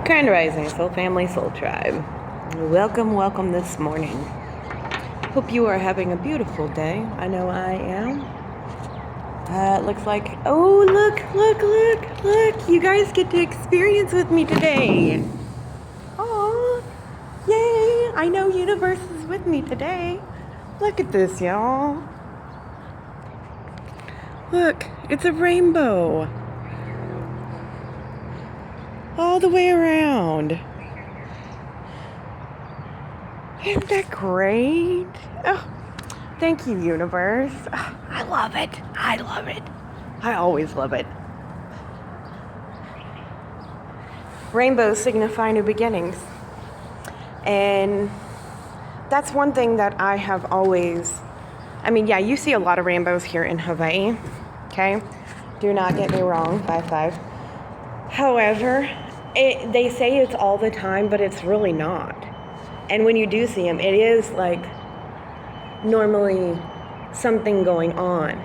Grand Rising, Soul Family, Soul Tribe. Welcome this morning. Hope you are having a beautiful day. I know I am. It looks like, oh, look. You guys get to experience with me today. Aw, yay. I know Universe is with me today. Look at this, y'all. Look, it's a rainbow. All the way around. Isn't that great? Oh, thank you, Universe. Oh, I love it. I always love it. Rainbows signify new beginnings. And that's one thing that I have always, you see a lot of rainbows here in Hawaii, okay? Do not get me wrong, 5'5". However, they say it's all the time, but it's really not. And when you do see them, it is like normally something going on.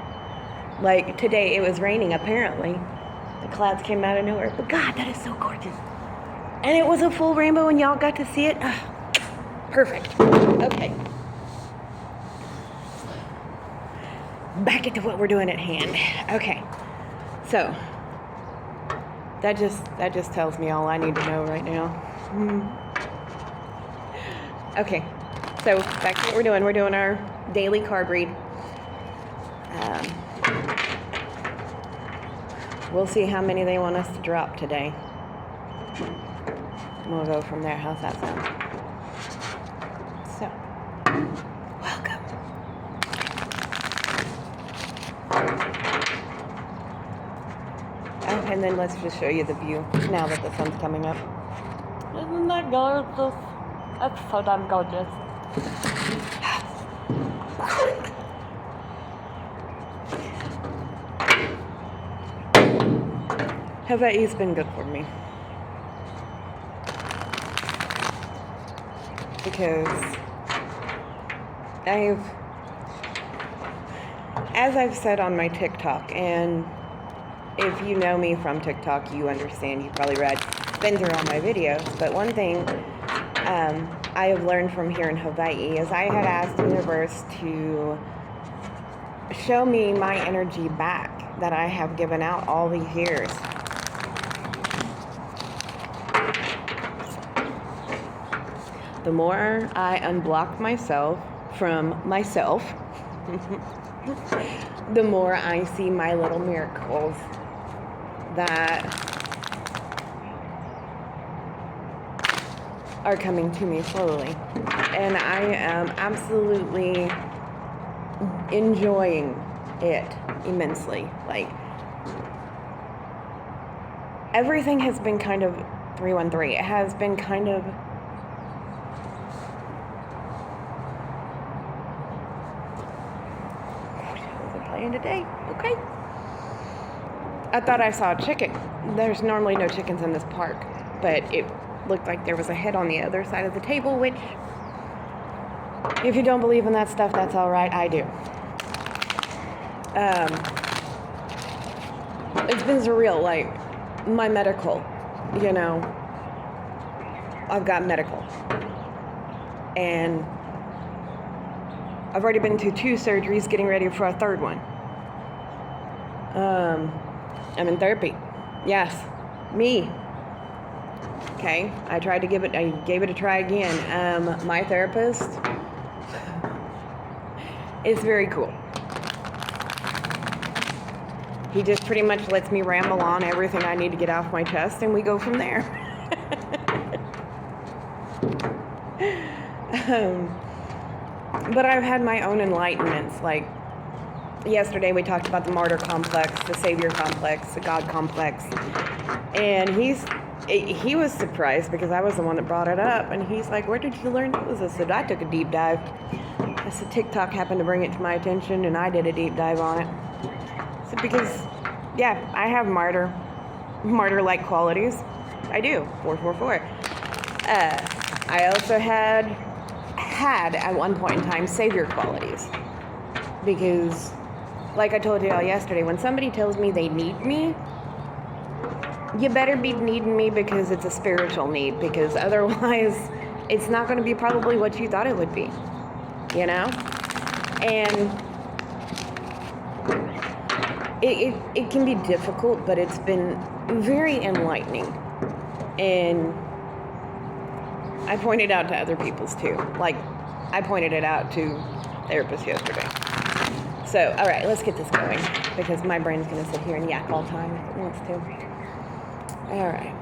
Like today, it was raining, apparently. The clouds came out of nowhere. But God, that is so gorgeous. And it was a full rainbow, and y'all got to see it. Perfect. Okay. Back into what we're doing at hand. Okay. So, that just tells me all I need to know right now. Okay, so back to what we're doing. We're doing our daily card read. We'll see how many they want us to drop today. We'll go from there. How's that sound? So, welcome. Oh, and then let's just show you the view now that the sun's coming up. Isn't that gorgeous? That's so damn gorgeous. Hawaii's been good for me. Because as I've said on my TikTok, and if you know me from TikTok, you understand, you probably been through all my videos, but one thing I have learned from here in Hawaii is I had asked the universe to show me my energy back that I have given out all these years. The more I unblock myself from myself, the more I see my little miracles that are coming to me slowly. And I am absolutely enjoying it immensely. Like, everything has been kind of 313. It has been kind of playing today. Okay. I thought I saw a chicken. There's normally no chickens in this park, but it looked like there was a head on the other side of the table, which, if you don't believe in that stuff, that's all right. I do. It's been surreal. Like, my medical, I've got medical, and I've already been to 2 surgeries, getting ready for a 3rd one. I'm in therapy. Yes, me. Okay, I gave it a try again. My therapist is very cool. He just pretty much lets me ramble on everything I need to get off my chest, and we go from there. But I've had my own enlightenments. Like, yesterday we talked about the martyr complex, the savior complex, the God complex. And he was surprised because I was the one that brought it up. And he's like, where did you learn those? I said, I took a deep dive. I said, TikTok happened to bring it to my attention, and I did a deep dive on it. I said, because, yeah, I have martyr-like qualities. I do. 444. I also had at one point in time savior qualities, because like I told you all yesterday, when somebody tells me they need me, you better be needing me because it's a spiritual need, because otherwise it's not going to be probably what you thought it would be, you know? And it can be difficult, but it's been very enlightening. And I pointed out to other people's too. Like, I pointed it out to therapists yesterday. So, all right, let's get this going, because my brain's going to sit here and yak all the time if it wants to. All right.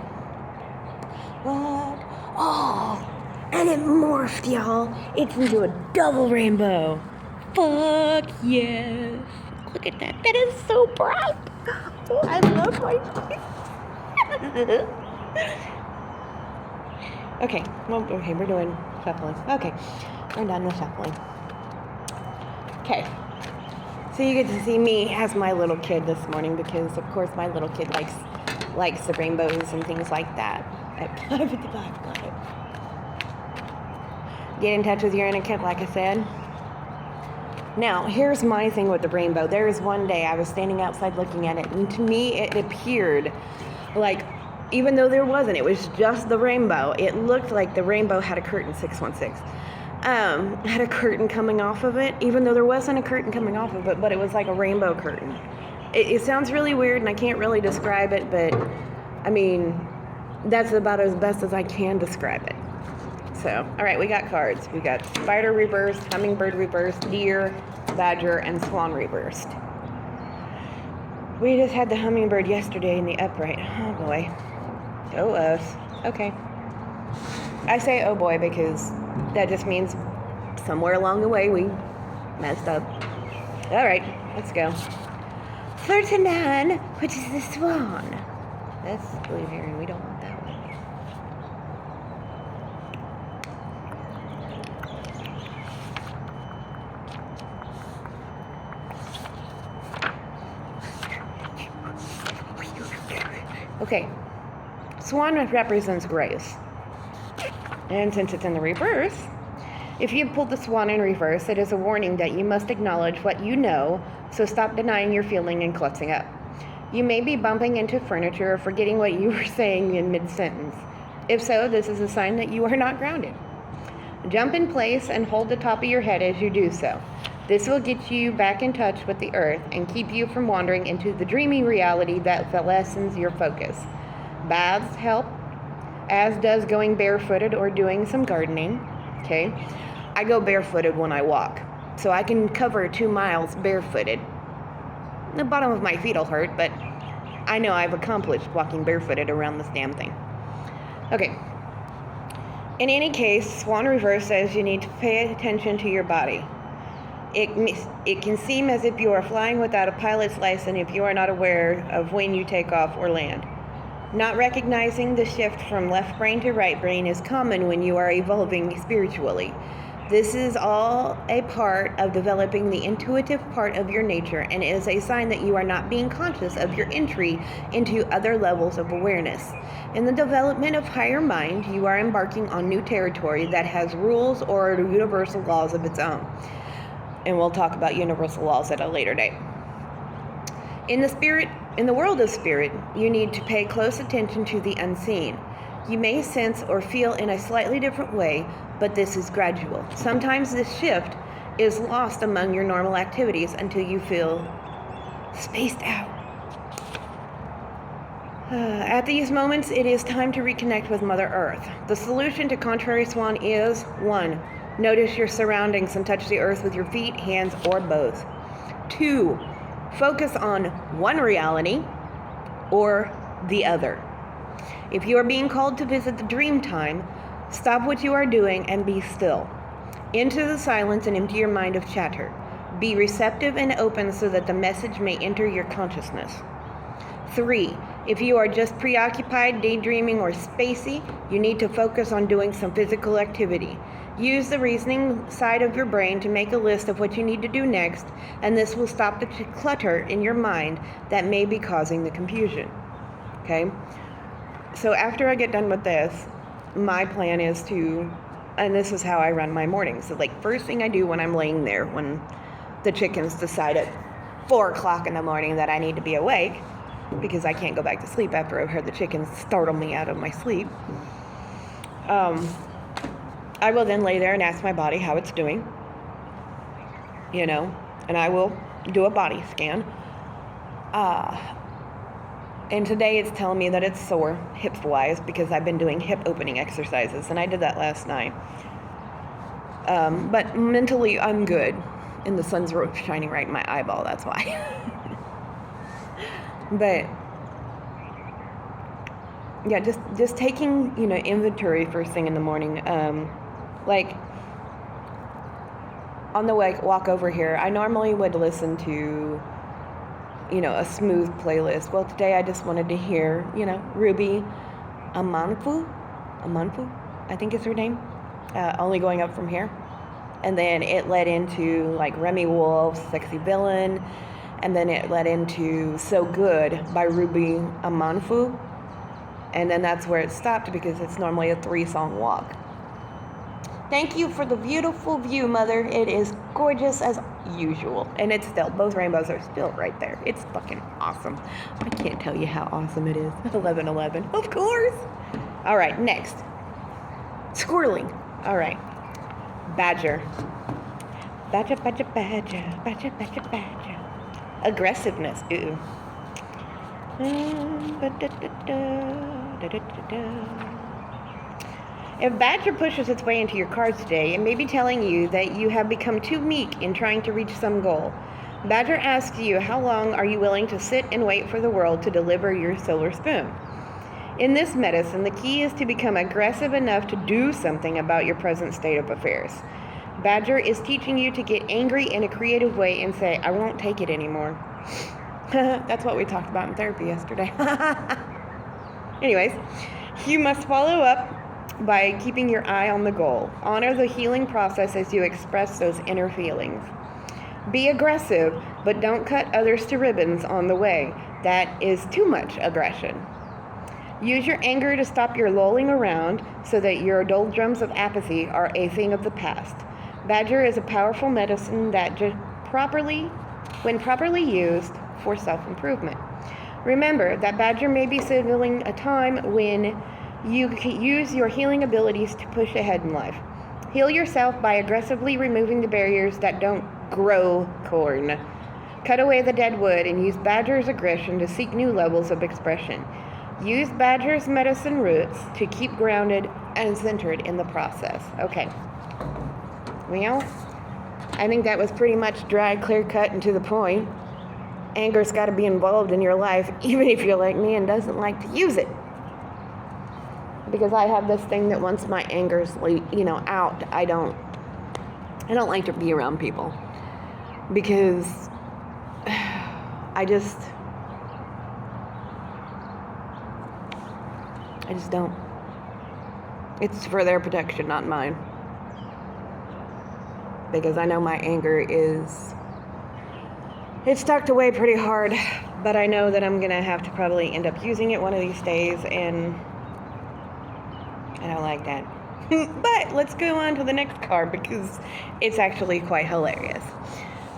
What? Oh, and it morphed, y'all. It's into a double rainbow. Fuck yes. Look at that. That is so bright. Oh, I love my face. Okay. Well, okay, we're doing shuffling. Okay. We're done with shuffling. Okay. So you get to see me as my little kid this morning, because of course my little kid likes the rainbows and things like that. Get in touch with your inner kid, like I said. Now, here's my thing with the rainbow. There was one day I was standing outside looking at it, and to me it appeared like, even though there wasn't, it was just the rainbow. It looked like the rainbow had a curtain, 616. Had a curtain coming off of it, even though there wasn't a curtain coming off of it, but it was like a rainbow curtain. It sounds really weird, and I can't really describe it, but I mean, that's about as best as I can describe it. So, all right, we got cards. We got spider reversed, hummingbird reversed, deer, badger, and swan reversed. We just had the hummingbird yesterday in the upright. Oh boy. Oh us. Okay. I say oh boy because that just means somewhere along the way we messed up. All right, let's go. 39, which is the swan. That's blue here, and we don't want that one. Okay, swan represents grace. And since it's in the reverse, if you pulled the swan in reverse, it is a warning that you must acknowledge what you know, so stop denying your feeling and clutching up. You may be bumping into furniture or forgetting what you were saying in mid-sentence. If so, this is a sign that you are not grounded. Jump in place and hold the top of your head as you do so. This will get you back in touch with the earth and keep you from wandering into the dreamy reality that lessens your focus. Baths help, as does going barefooted or doing some gardening. Okay, I go barefooted when I walk, so I can cover 2 miles barefooted. The bottom of my feet will hurt, but I know I've accomplished walking barefooted around this damn thing. Okay. In any case, swan reverse says you need to pay attention to your body. It can seem as if you are flying without a pilot's license if you are not aware of when you take off or land. Not recognizing the shift from left brain to right brain is common when you are evolving spiritually. This is all a part of developing the intuitive part of your nature and is a sign that you are not being conscious of your entry into other levels of awareness. In the development of higher mind, you are embarking on new territory that has rules or universal laws of its own. And we'll talk about universal laws at a later date. In the world of spirit, you need to pay close attention to the unseen. You may sense or feel in a slightly different way, but this is gradual. Sometimes this shift is lost among your normal activities until you feel spaced out. At these moments, it is time to reconnect with Mother Earth. The solution to Contrary Swan is 1. Notice your surroundings and touch the earth with your feet, hands, or both. 2. Focus on one reality or the other. If you are being called to visit the dream time, stop what you are doing and be still. Enter the silence and empty your mind of chatter. Be receptive and open so that the message may enter your consciousness. 3. If you are just preoccupied, daydreaming, or spacey, you need to focus on doing some physical activity. Use the reasoning side of your brain to make a list of what you need to do next, and this will stop the clutter in your mind that may be causing the confusion. Okay? So after I get done with this, my plan is to, and this is how I run my mornings. So like first thing I do when I'm laying there, when the chickens decide at 4 o'clock in the morning that I need to be awake, because I can't go back to sleep after I've heard the chickens startle me out of my sleep. I will then lay there and ask my body how it's doing, and I will do a body scan. And today it's telling me that it's sore, hip-wise, because I've been doing hip opening exercises, and I did that last night. But mentally, I'm good. And the sun's shining right in my eyeball, that's why. But, yeah, just taking, inventory first thing in the morning. Like, on the walk over here, I normally would listen to, a smooth playlist. Well, today I just wanted to hear, Ruby Amanfu, I think is her name, Only Going Up From Here. And then it led into, like, Remy Wolf's Sexy Villain, and then it led into So Good by Ruby Amanfu. And then that's where it stopped because it's normally a 3-song walk. Thank you for the beautiful view, Mother. It is gorgeous as usual. And it's still, both rainbows are still right there. It's fucking awesome. I can't tell you how awesome it is. 11:11, of course. All right, next. Squirreling. All right. Badger. Badger, badger, badger. Badger, badger, badger. Aggressiveness. Ooh. If Badger pushes its way into your cards today, it may be telling you that you have become too meek in trying to reach some goal. Badger asks you, how long are you willing to sit and wait for the world to deliver your silver spoon? In this medicine, the key is to become aggressive enough to do something about your present state of affairs. Badger is teaching you to get angry in a creative way and say, I won't take it anymore. That's what we talked about in therapy yesterday. Anyways, you must follow up by keeping your eye on the goal. Honor the healing process as you express those inner feelings. Be aggressive, but don't cut others to ribbons on the way. That is too much aggression. Use your anger to stop your lolling around so that your doldrums of apathy are a thing of the past. Badger is a powerful medicine that when properly used for self-improvement. Remember that Badger may be signaling a time when you can use your healing abilities to push ahead in life. Heal yourself by aggressively removing the barriers that don't grow corn. Cut away the dead wood and use Badger's aggression to seek new levels of expression. Use Badger's medicine roots to keep grounded and centered in the process. Okay. Well, I think that was pretty much dry, clear cut, and to the point. Anger's got to be involved in your life, even if you're like me and doesn't like to use it. Because I have this thing that once my anger's, out, I don't like to be around people. Because I just don't. It's for their protection, not mine. Because I know my anger it's tucked away pretty hard, but I know that I'm gonna have to probably end up using it one of these days, and I don't like that. But let's go on to the next card because it's actually quite hilarious.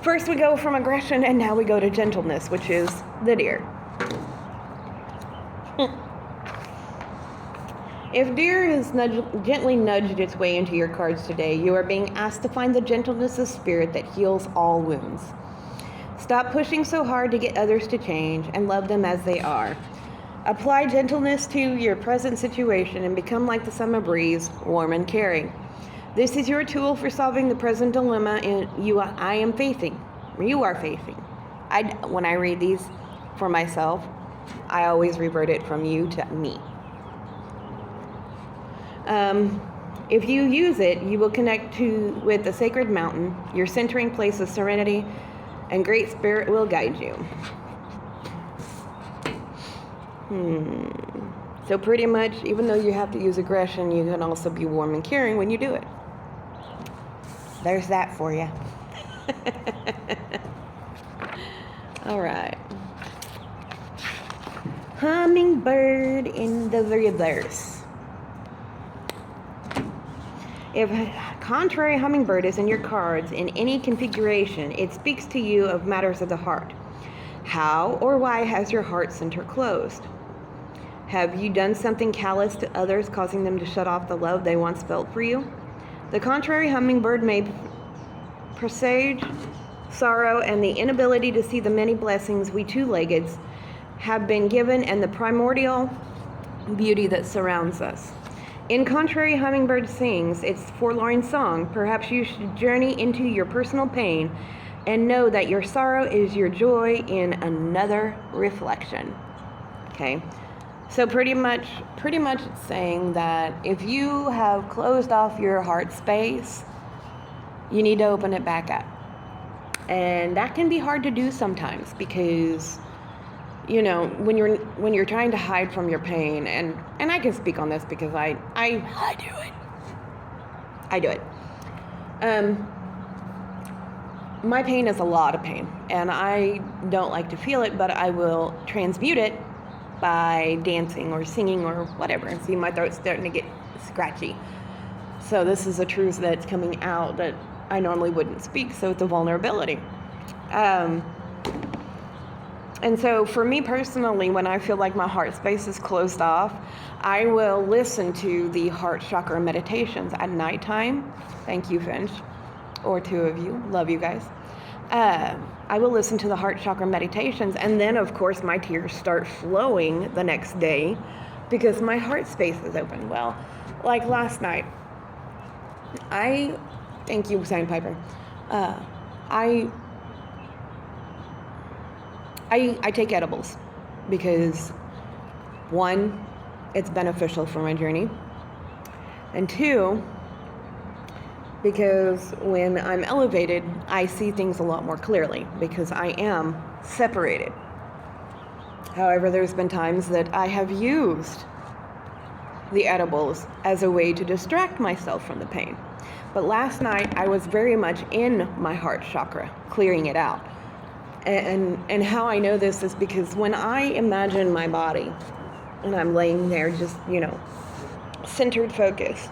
First we go from aggression, and now we go to gentleness, which is the Deer. If Deer has gently nudged its way into your cards today, you are being asked to find the gentleness of spirit that heals all wounds. Stop pushing so hard to get others to change and love them as they are. Apply gentleness to your present situation and become like the summer breeze, warm and caring. This is your tool for solving the present dilemma you are facing. When I read these for myself, I always revert it from you to me. If you use it, you will connect with the sacred mountain, your centering place of serenity, and Great Spirit will guide you. So pretty much, even though you have to use aggression, you can also be warm and caring when you do it. There's that for you. All right. Hummingbird in the reverse. If contrary hummingbird is in your cards in any configuration, it speaks to you of matters of the heart. How or why has your heart center closed? Have you done something callous to others, causing them to shut off the love they once felt for you? The contrary hummingbird may presage sorrow and the inability to see the many blessings we two-leggeds have been given and the primordial beauty that surrounds us. In contrary hummingbird sings its forlorn song, perhaps you should journey into your personal pain and know that your sorrow is your joy in another reflection. Okay? So pretty much it's saying that if you have closed off your heart space, you need to open it back up. And that can be hard to do sometimes because, you know, when you're trying to hide from your pain, and I can speak on this because I do it. My pain is a lot of pain, and I don't like to feel it, but I will transmute it by dancing or singing or whatever. See, my throat's starting to get scratchy. So this is a truth that's coming out that I normally wouldn't speak, so it's a vulnerability. And so for me personally, when I feel like my heart space is closed off, I will listen to the heart chakra meditations at nighttime. Thank you, Finch, or two of you. Love you guys. I will listen to the heart chakra meditations, and then of course my tears start flowing the next day because my heart space is open. Well, like last night, thank you, Sandpiper. I take edibles because, one, it's beneficial for my journey, and two, because when I'm elevated, I see things a lot more clearly because I am separated. However, there's been times that I have used the edibles as a way to distract myself from the pain. But last night, I was very much in my heart chakra, clearing it out. And how I know this is because when I imagine my body and I'm laying there just, centered, focused,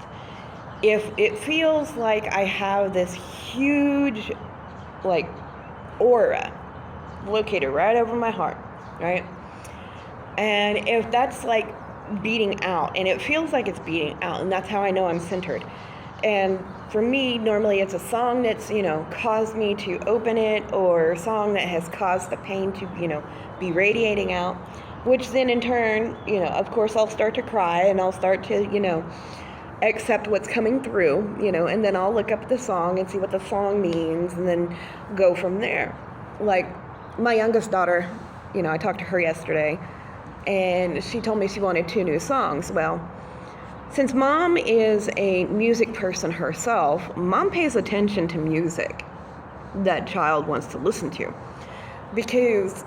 if it feels like I have this huge, aura located right over my heart, right? And if that's beating out, and it feels like it's beating out, and that's how I know I'm centered. And for me, normally it's a song that's, caused me to open it, or a song that has caused the pain to, be radiating out, which then in turn, of course I'll start to cry and I'll start to, accept what's coming through, and then I'll look up the song and see what the song means and then go from there. Like my youngest daughter, I talked to her yesterday and she told me she wanted 2 new songs. Well, since Mom is a music person herself, Mom pays attention to music that child wants to listen to. Because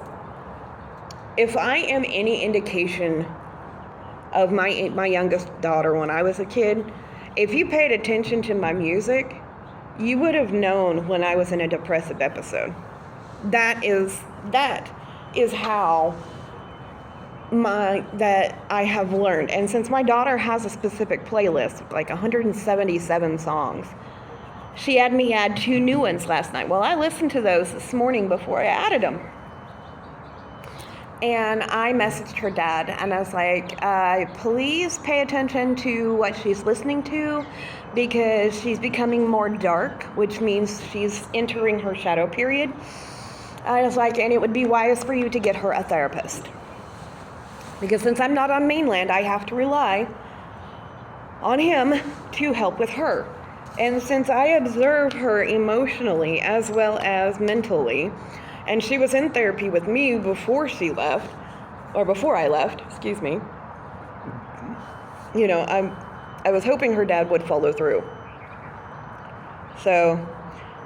if I am any indication of my youngest daughter when I was a kid, if you paid attention to my music, you would have known when I was in a depressive episode. That is how that I have learned. And since my daughter has a specific playlist, 177 songs, she had me add 2 new ones last night. Well, I listened to those this morning before I added them. And I messaged her dad and I was like, please pay attention to what she's listening to because she's becoming more dark, which means she's entering her shadow period. I was like, and it would be wise for you to get her a therapist. Because since I'm not on mainland, I have to rely on him to help with her. And since I observe her emotionally as well as mentally, and she was in therapy with me before she left, or before I left, excuse me, I was hoping her dad would follow through. So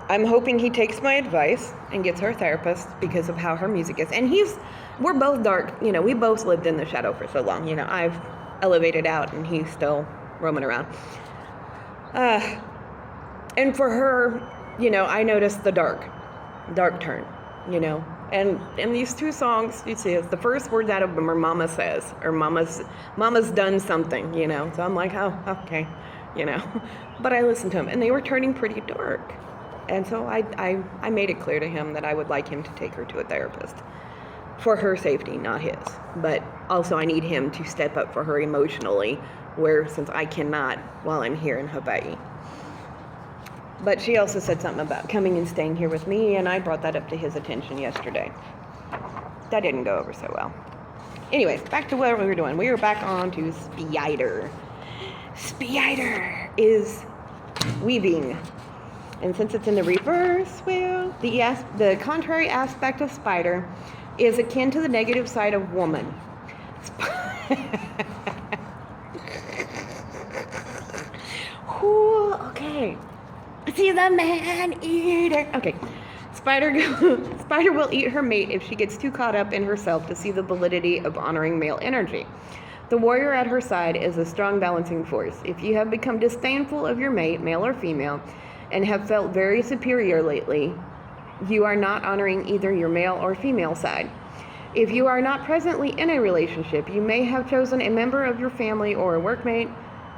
I'm hoping he takes my advice and gets her a therapist because of how her music is. And we're both dark, we both lived in the shadow for so long. I've elevated out and he's still roaming around. And for her, I noticed the dark turn. And in these 2 songs, you see, it's the first words out of them are "Mama says," or "Mama's done something," So I'm like, oh, okay, But I listened to them, and they were turning pretty dark, and so I made it clear to him that I would like him to take her to a therapist. for her safety, not his. But also I need him to step up for her emotionally, since I cannot while I'm here in Hawaii. But she also said something about coming and staying here with me, and I brought that up to his attention yesterday. That didn't go over so well. Anyways, back to what we were doing. We were back on to Spider. Spider is weaving. And since it's in the reverse wheel, the contrary aspect of Spider is akin to the negative side of woman. Ooh, okay. See the man eater. Okay. Spider will eat her mate if she gets too caught up in herself to see the validity of honoring male energy. The warrior at her side is a strong balancing force. If you have become disdainful of your mate, male or female, and have felt very superior lately, you are not honoring either your male or female side. If you are not presently in a relationship, you may have chosen a member of your family or a workmate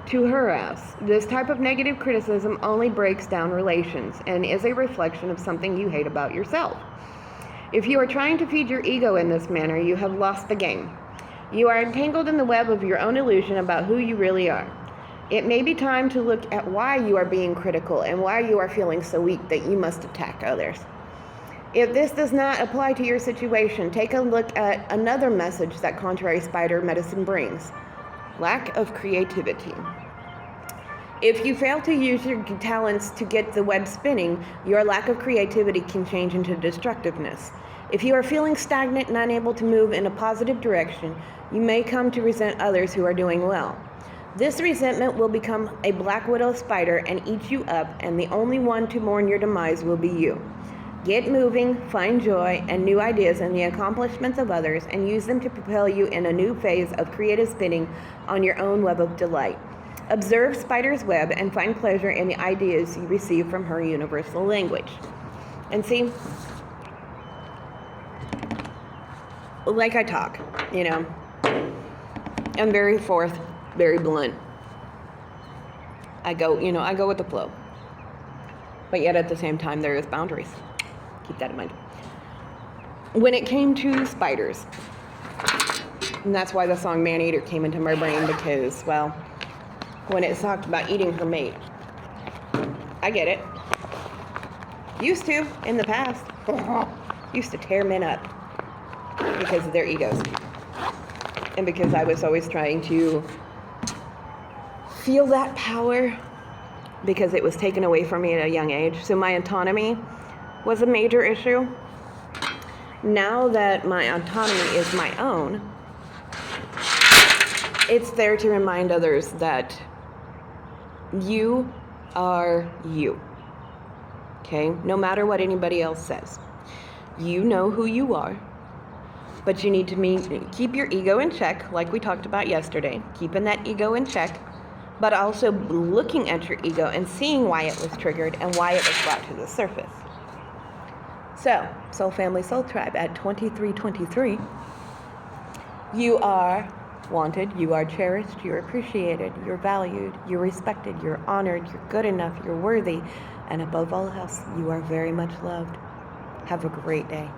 to harass. This type of negative criticism only breaks down relations and is a reflection of something you hate about yourself. If you are trying to feed your ego in this manner, you have lost the game. You are entangled in the web of your own illusion about who you really are. It may be time to look at why you are being critical and why you are feeling so weak that you must attack others. If this does not apply to your situation, take a look at another message that contrary spider medicine brings: lack of creativity. If you fail to use your talents to get the web spinning, your lack of creativity can change into destructiveness. If you are feeling stagnant and unable to move in a positive direction, you may come to resent others who are doing well. This resentment will become a black widow spider and eat you up, and the only one to mourn your demise will be you. Get moving, find joy and new ideas in the accomplishments of others, and use them to propel you in a new phase of creative spinning on your own web of delight. Observe Spider's web and find pleasure in the ideas you receive from her universal language. And see, like I talk, I'm very forth, very blunt. I go with the flow. But yet at the same time, there is boundaries. Keep that in mind. When it came to spiders, and that's why the song Man Eater came into my brain, because, well, when it talked about eating her mate, I get it. Used to, in the past. Used to tear men up because of their egos. And because I was always trying to feel that power, because it was taken away from me at a young age. So my autonomy was a major issue. Now that my autonomy is my own, it's there to remind others that you are you. Okay? No matter what anybody else says. You know who you are. But you need to keep your ego in check, like we talked about yesterday. Keeping that ego in check, but also looking at your ego and seeing why it was triggered and why it was brought to the surface. So, Soul Family Soul Tribe at 2323, you are wanted, you are cherished, you're appreciated, you're valued, you're respected, you're honored, you're good enough, you're worthy, and above all else, you are very much loved. Have a great day.